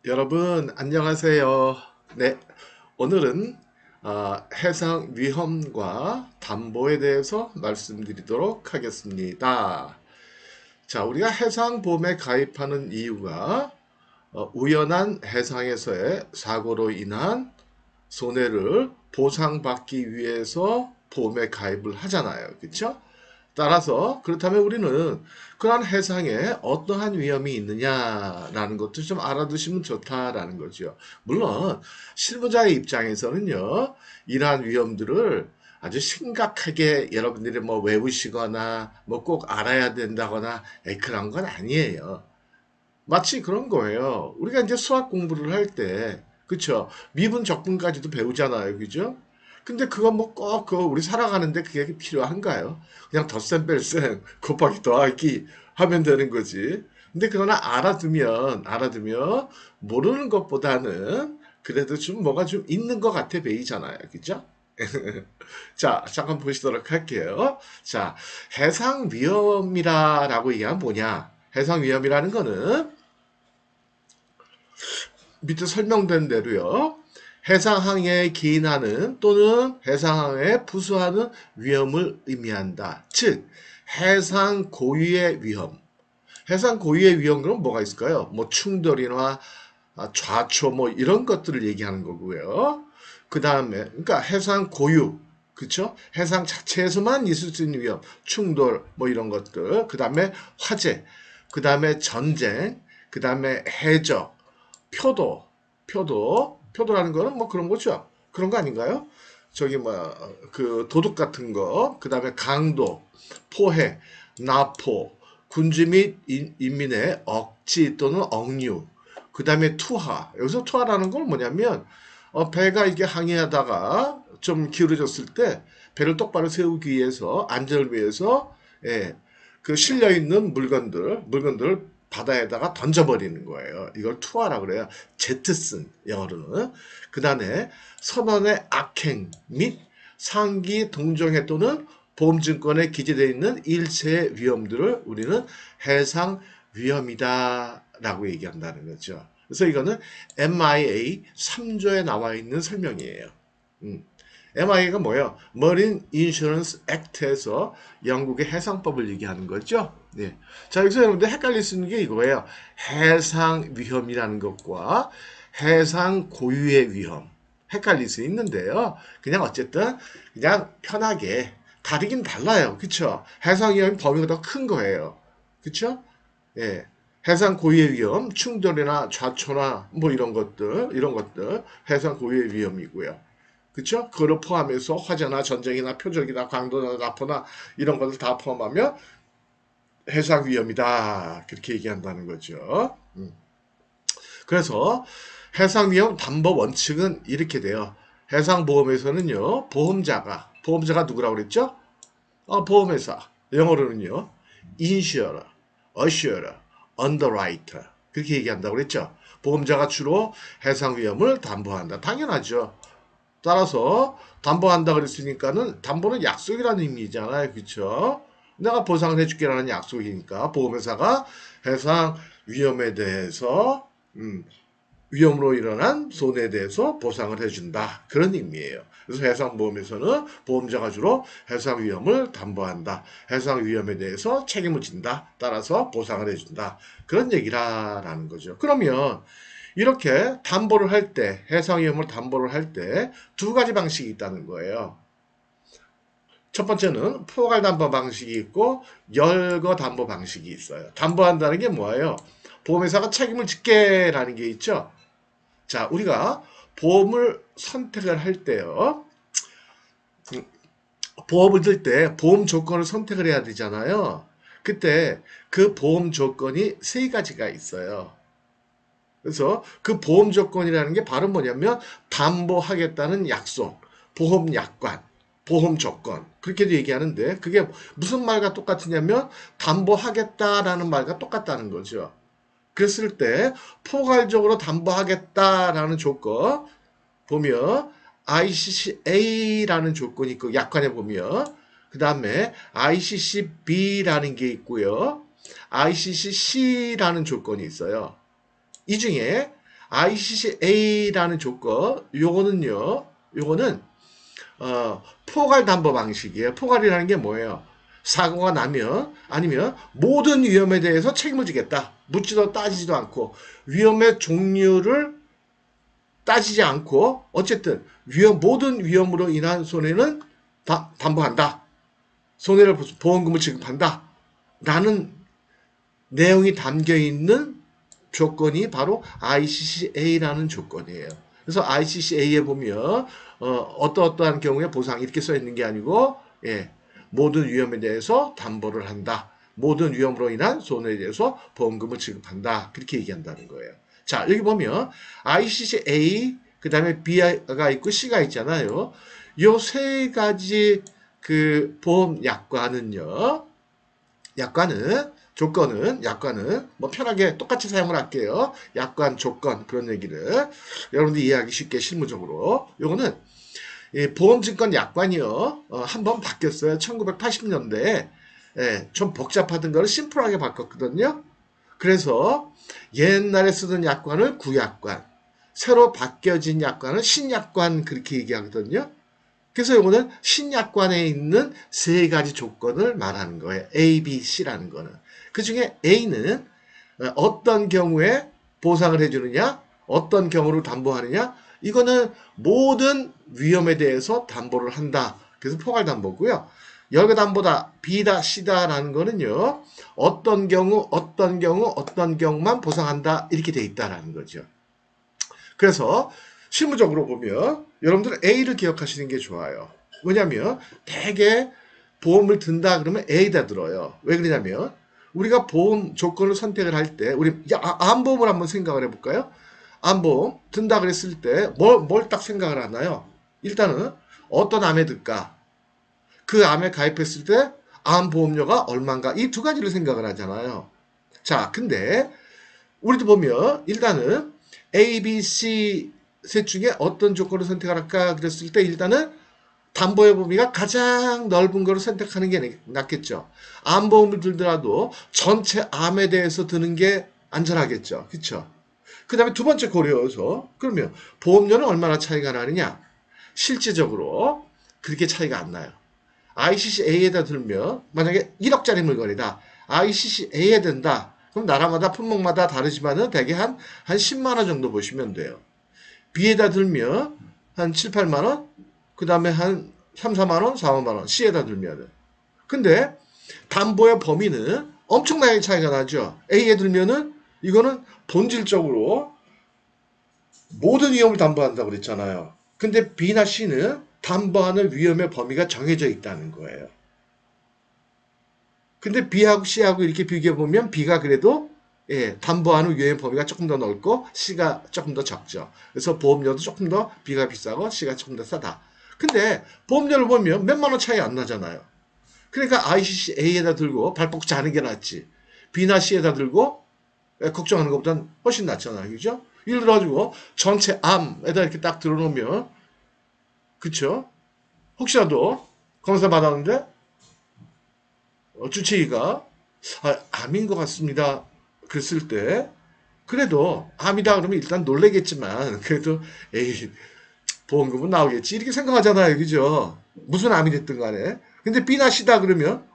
여러분 안녕하세요. 네, 오늘은 해상 위험과 담보에 대해서 말씀드리도록 하겠습니다. 자, 우리가 해상보험에 가입하는 이유가 우연한 해상에서의 사고로 인한 손해를 보상받기 위해서 보험에 가입을 하잖아요. 그렇죠? 따라서 그렇다면 우리는 그러한 해상에 어떠한 위험이 있느냐라는 것도 좀 알아두시면 좋다라는 거죠. 물론 실무자의 입장에서는요, 이러한 위험들을 아주 심각하게 여러분들이 뭐 외우시거나 뭐 꼭 알아야 된다거나 그런 건 아니에요. 마치 그런 거예요. 우리가 이제 수학 공부를 할 때, 그쵸? 미분 적분까지도 배우잖아요. 그죠? 근데 그건 뭐 꼭 그 우리 살아가는데 그게 필요한가요? 그냥 덧셈 뺄셈 곱하기 더하기 하면 되는 거지. 근데 그러나 알아두면 모르는 것보다는 그래도 좀 뭐가 좀 있는 것 같아 보이잖아요. 그죠? 자, 잠깐 보시도록 할게요. 자, 해상 위험이라고 얘기하면 뭐냐? 해상 위험이라는 거는 밑에 설명된 대로요. 해상항해에 기인하는 또는 해상항해에 부수하는 위험을 의미한다. 즉, 해상 고유의 위험. 해상 고유의 위험 그럼 뭐가 있을까요? 뭐 충돌이나 좌초 뭐 이런 것들을 얘기하는 거고요. 그 다음에 그러니까 해상 고유, 그쵸? 해상 자체에서만 있을 수 있는 위험, 충돌 뭐 이런 것들. 그 다음에 화재, 그 다음에 전쟁, 그 다음에 해적, 표도라는 거는 뭐 그런 거죠. 그런 거 아닌가요? 저기 뭐 그 도둑 같은 거, 그 다음에 강도, 포해, 납포, 군주 및 인민의 억지 또는 억류, 그 다음에 투하. 여기서 투하라는 건 뭐냐면 배가 이게 항해하다가 좀 기울어졌을 때 배를 똑바로 세우기 위해서 안전을 위해서 그 실려 있는 물건들을 바다에다가 던져버리는 거예요. 이걸 투하라 그래요. 제트슨 영어로는. 그 다음에 선원의 악행 및 상기 동정해 또는 보험증권에 기재되어 있는 일체의 위험들을 우리는 해상 위험이다라고 얘기한다는 거죠. 그래서 이거는 MIA 3조에 나와 있는 설명이에요. MIA가 뭐예요? Marine Insurance Act에서 영국의 해상법을 얘기하는 거죠. 네. 자, 여기서 여러분들 헷갈릴 수 있는 게 이거예요. 해상 위험이라는 것과 해상 고유의 위험. 헷갈릴 수 있는데요. 그냥 어쨌든 그냥 편하게 다르긴 달라요. 그쵸? 해상 위험 범위가 더 큰 거예요. 그쵸? 예. 해상 고유의 위험, 충돌이나 좌초나 뭐 이런 것들 해상 고유의 위험이고요. 그쵸? 그걸 포함해서 화재나 전쟁이나 표적이나 강도나 나포나 이런 것을 다 포함하면 해상 위험이다. 그렇게 얘기한다는 거죠. 그래서 해상 위험 담보 원칙은 이렇게 돼요. 해상보험에서는요, 보험자가 누구라고 그랬죠? 보험회사. 영어로는요, insurer, assurer, underwriter. 그렇게 얘기한다고 그랬죠? 보험자가 주로 해상 위험을 담보한다. 당연하죠. 따라서 담보한다 그랬으니까는 담보는 약속이라는 의미잖아요. 그렇죠? 내가 보상을 해줄게라는 약속이니까 보험회사가 해상 위험에 대해서 위험으로 일어난 손해에 대해서 보상을 해준다. 그런 의미예요. 그래서 해상보험에서는 보험자가 주로 해상 위험을 담보한다. 해상 위험에 대해서 책임을 진다. 따라서 보상을 해준다. 그런 얘기라는 거죠. 그러면 이렇게 담보를 할 때, 해상 위험을 담보를 할 때 두 가지 방식이 있다는 거예요. 첫 번째는 포괄 담보 방식이 있고 열거 담보 방식이 있어요. 담보한다는 게 뭐예요? 보험회사가 책임을 짓게라는 게 있죠. 자, 우리가 보험을 선택을 할 때요. 보험을 들 때 보험 조건을 선택을 해야 되잖아요. 그때 그 보험 조건이 세 가지가 있어요. 그래서 그 보험 조건이라는 게 바로 뭐냐면 담보하겠다는 약속, 보험 약관, 보험 조건 그렇게도 얘기하는데 그게 무슨 말과 똑같으냐면 담보하겠다라는 말과 똑같다는 거죠. 그랬을 때 포괄적으로 담보하겠다라는 조건 보면 ICCA라는 조건이 있고 약관에 보면 그 다음에 ICCB라는 게 있고요. ICCC라는 조건이 있어요. 이 중에 ICCA라는 조건, 요거는 포괄 담보 방식이에요. 포괄이라는 게 뭐예요? 사고가 나면 아니면 모든 위험에 대해서 책임을 지겠다. 묻지도 따지지도 않고 위험의 종류를 따지지 않고 어쨌든 모든 위험으로 인한 손해는 담보한다. 손해를 보험금을 지급한다. 라는 내용이 담겨 있는 조건이 바로 ICCA라는 조건이에요. 그래서 ICCA에 보면 어떠한 경우에 보상 이렇게 써 있는 게 아니고 모든 위험에 대해서 담보를 한다. 모든 위험으로 인한 손해에 대해서 보험금을 지급한다. 그렇게 얘기한다는 거예요. 자, 여기 보면 ICCA 그 다음에 B가 있고 C가 있잖아요. 요 세 가지 그 보험 약관은 뭐 편하게 똑같이 사용을 할게요. 약관, 조건 그런 얘기를 여러분들이 이해하기 쉽게 실무적으로. 요거는 보험증권 약관이요. 한번 바뀌었어요. 1980년대에 좀 복잡하던 거를 심플하게 바꿨거든요. 그래서 옛날에 쓰던 약관을 구약관, 새로 바뀌어진 약관을 신약관 그렇게 얘기하거든요. 그래서 이거는 신약관에 있는 세 가지 조건을 말하는 거예요. A, B, C라는 거는. 그 중에 A는 어떤 경우에 보상을 해주느냐, 어떤 경우를 담보하느냐, 이거는 모든 위험에 대해서 담보를 한다. 그래서 포괄담보고요. 여러 담보다, B다, C다라는 거는요, 어떤 경우만 보상한다. 이렇게 돼 있다라는 거죠. 그래서 실무적으로 보면 여러분들은 A를 기억하시는 게 좋아요. 왜냐하면 대개 보험을 든다 그러면 A다 들어요. 왜 그러냐면 우리가 보험 조건을 선택을 할 때 우리 암보험을 한번 생각을 해볼까요? 암보험 든다 그랬을 때 뭘 딱 생각을 하나요? 일단은 어떤 암에 들까? 그 암에 가입했을 때 암보험료가 얼마인가? 이 두 가지를 생각을 하잖아요. 자, 근데 우리도 보면 일단은 A, B, C 셋 중에 어떤 조건을 선택할까 그랬을 때 일단은 담보의 범위가 가장 넓은 거를 선택하는 게 낫겠죠. 암보험을 들더라도 전체 암에 대해서 드는 게 안전하겠죠. 그렇죠? 그 다음에 두 번째 고려해서 그러면 보험료는 얼마나 차이가 나느냐? 실제적으로 그렇게 차이가 안 나요. ICCA에다 들면 만약에 1억짜리 물건이다. ICCA에 든다. 그럼 나라마다 품목마다 다르지만은 대개 한 10만 원 정도 보시면 돼요. B에다 들면 한 7, 8만 원, 그 다음에 한 3, 4만 원, 4, 5만 원, C에다 들면은. 근데 담보의 범위는 엄청나게 차이가 나죠. A에 들면은 이거는 본질적으로 모든 위험을 담보한다고 그랬잖아요. 근데 B나 C는 담보하는 위험의 범위가 정해져 있다는 거예요. 근데 B하고 C하고 이렇게 비교해보면 B가 그래도 담보하는 위험 범위가 조금 더 넓고 C가 조금 더 적죠. 그래서 보험료도 조금 더 B가 비싸고 C가 조금 더 싸다. 근데 보험료를 보면 몇만 원 차이 안 나잖아요. 그러니까 ICCA에다 들고 발복지 않은 게 낫지. B나 C에다 들고 걱정하는 것보단 훨씬 낫잖아요. 그죠? 예를 들어가지고 전체 암에다 이렇게 딱 들어놓으면 그쵸? 혹시라도 검사 받았는데 주치의가 암인 것 같습니다. 그랬을 때 그래도 암이다 그러면 일단 놀래겠지만 그래도 에이 보험금은 나오겠지 이렇게 생각하잖아요. 그죠? 무슨 암이 됐든 간에. 근데 B나 C다 그러면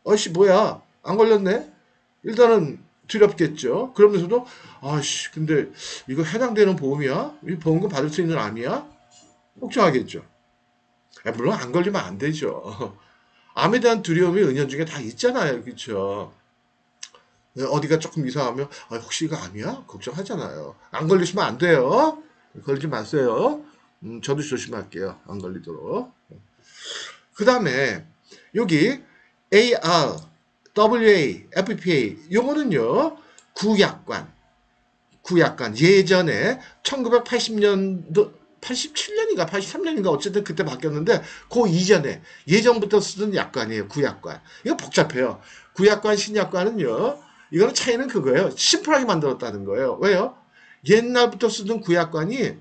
어씨 뭐야 안 걸렸네? 일단은 두렵겠죠. 그러면서도 아씨 근데 이거 해당되는 보험이야? 이 보험금 받을 수 있는 암이야? 걱정하겠죠. 물론 안 걸리면 안 되죠. 암에 대한 두려움이 은연중에 다 있잖아요. 그렇죠? 어디가 조금 이상하면 혹시 이거 암이야? 걱정하잖아요. 안 걸리시면 안 돼요. 걸리지 마세요. 저도 조심할게요. 안 걸리도록. 그 다음에 여기 AR, WA, FPA 요거는요. 구약관 예전에 1980년도 87년인가 83년인가 어쨌든 그때 바뀌었는데 그 이전에 예전부터 쓰던 약관이에요. 구약관. 이거 복잡해요. 구약관 신약관은요. 이거는 차이는 그거예요. 심플하게 만들었다는 거예요. 왜요? 옛날부터 쓰던 구약관이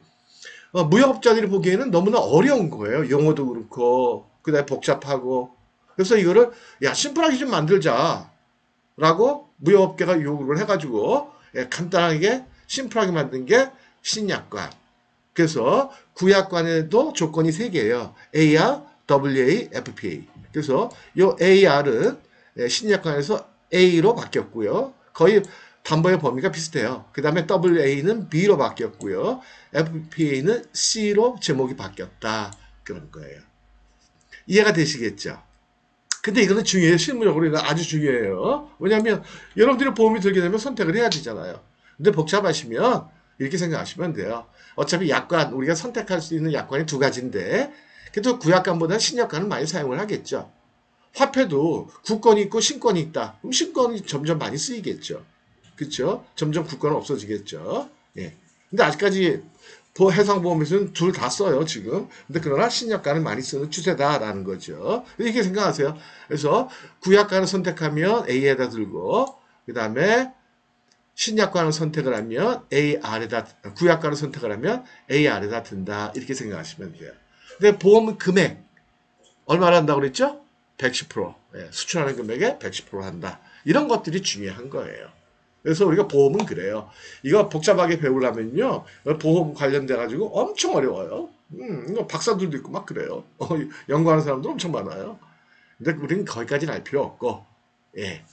무역업자들이 보기에는 너무나 어려운 거예요. 용어도 그렇고 그다음에 복잡하고 그래서 이거를 심플하게 좀 만들자 라고 무역업계가 요구를 해가지고 간단하게 심플하게 만든 게 신약관. 그래서 구약관에도 조건이 3개예요. AR, WA, FPA. 그래서 요 AR은 신약관에서 A로 바뀌었고요. 거의 담보의 범위가 비슷해요. 그 다음에 WA는 B로 바뀌었고요. FPA는 C로 제목이 바뀌었다. 그런 거예요. 이해가 되시겠죠? 근데 이거는 중요해요. 실무적으로 이거 아주 중요해요. 왜냐하면 여러분들이 보험이 들게 되면 선택을 해야 되잖아요. 근데 복잡하시면 이렇게 생각하시면 돼요. 어차피 약관, 우리가 선택할 수 있는 약관이 2가지인데 그래도 구약관보다는 신약관을 많이 사용을 하겠죠. 화폐도 국권이 있고 신권이 있다. 그럼 신권이 점점 많이 쓰이겠죠. 그렇죠? 점점 국권은 없어지겠죠. 예. 근데 아직까지 해상보험에서는 둘 다 써요, 지금. 근데 그러나 신약관을 많이 쓰는 추세다라는 거죠. 이렇게 생각하세요. 그래서 구약관을 선택하면 A에다 들고, 그 다음에 신약관을 선택을 하면 구약관을 선택을 하면 AR에다 든다. 이렇게 생각하시면 돼요. 근데 보험 금액, 얼마나 한다고 그랬죠? 110%. 예, 수출하는 금액의 110% 한다. 이런 것들이 중요한 거예요. 그래서 우리가 보험은 그래요. 이거 복잡하게 배우려면요. 보험 관련돼가지고 엄청 어려워요. 이거 박사들도 있고 막 그래요. 연구하는 사람도 엄청 많아요. 근데 우리는 거기까지는 알 필요 없고, 예.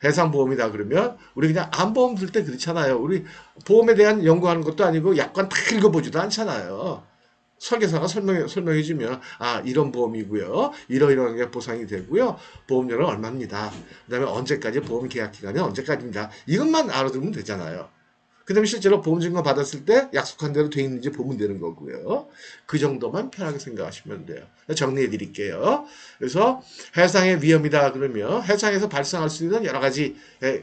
해상보험이다 그러면 우리 그냥 암보험 들 때 그렇잖아요. 우리 보험에 대한 연구하는 것도 아니고 약관 다 읽어보지도 않잖아요. 설계사가 설명해주면 이런 보험이고요. 이러이러한 게 보상이 되고요. 보험료는 얼마입니다. 그 다음에 언제까지 보험 계약 기간이 언제까지입니다. 이것만 알아두면 되잖아요. 그 다음에 실제로 보험증거 받았을 때 약속한 대로 돼 있는지 보면 되는 거고요. 그 정도만 편하게 생각하시면 돼요. 정리해 드릴게요. 그래서 해상의 위험이다 그러면 해상에서 발생할 수 있는 여러 가지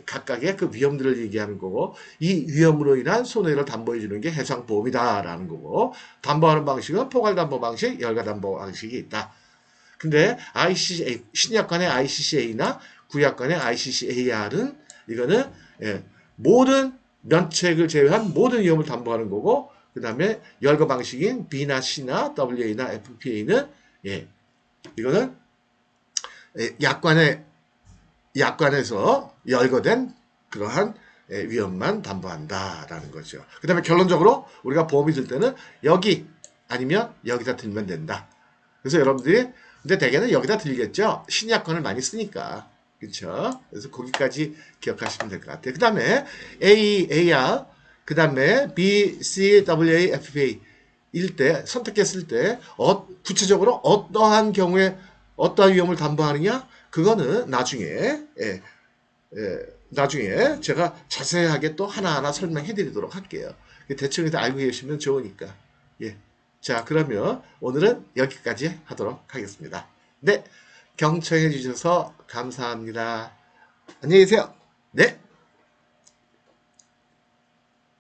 각각의 그 위험들을 얘기하는 거고 이 위험으로 인한 손해를 담보해 주는 게 해상보험이다라는 거고 담보하는 방식은 포괄담보 방식, 열가담보 방식이 있다. 근데 ICCA, 신약관의 ICCA나 구약관의 ICCAR은 이거는 모든 면책을 제외한 모든 위험을 담보하는 거고 그 다음에 열거 방식인 B나 C나 WA나 FPA는 이거는 약관에서 열거된 그러한 위험만 담보한다라는 거죠. 그 다음에 결론적으로 우리가 보험이 들 때는 여기 아니면 여기다 들면 된다. 그래서 여러분들이 근데 대개는 여기다 들겠죠. 신약관을 많이 쓰니까. 그렇죠? 그래서 거기까지 기억하시면 될 것 같아요. 그 다음에 AR, 그 다음에 B, C, WA, FPA 일 때 선택했을 때 구체적으로 어떠한 경우에 어떠한 위험을 담보하느냐 그거는 나중에 나중에 제가 자세하게 또 하나하나 설명해 드리도록 할게요. 대충 알고 계시면 좋으니까. 자, 그러면 오늘은 여기까지 하도록 하겠습니다. 네, 경청해 주셔서 감사합니다. 안녕히 계세요. 네.